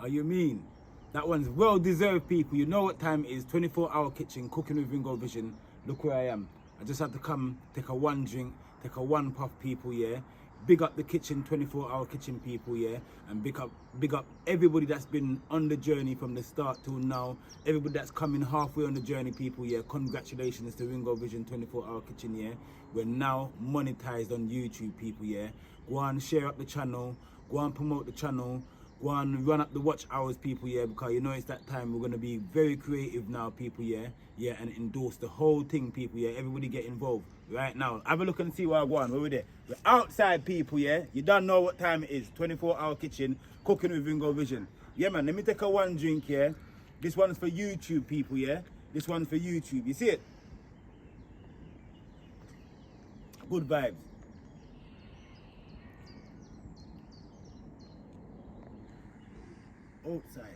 How you mean? That one's well deserved, people. You know what time it is. 24-hour kitchen, cooking with Ringo Vision. Look where I am. I just had to come, take a one drink, take a one puff, people, yeah. Big up the kitchen, 24-hour kitchen, people, yeah. And big up everybody that's been on the journey from the start till now. Everybody that's coming halfway on the journey, people, yeah. Congratulations to Ringo Vision 24-hour kitchen, yeah. We're now monetized on YouTube, people, yeah. Go on, share up the channel. Go on, promote the channel. Go on, run up the watch hours, people, yeah, because you know it's that time. We're going to be very creative now, people, yeah, and endorse the whole thing, people, yeah. Everybody get involved right now. Have a look and see where I go on. Where we there? We're outside, people, yeah. You don't know what time it is. 24-hour kitchen, cooking with Ringo Vision. Yeah, man, let me take a one drink, yeah. This one's for YouTube, people, yeah. This one's for YouTube. You see it? Good vibes. Outside.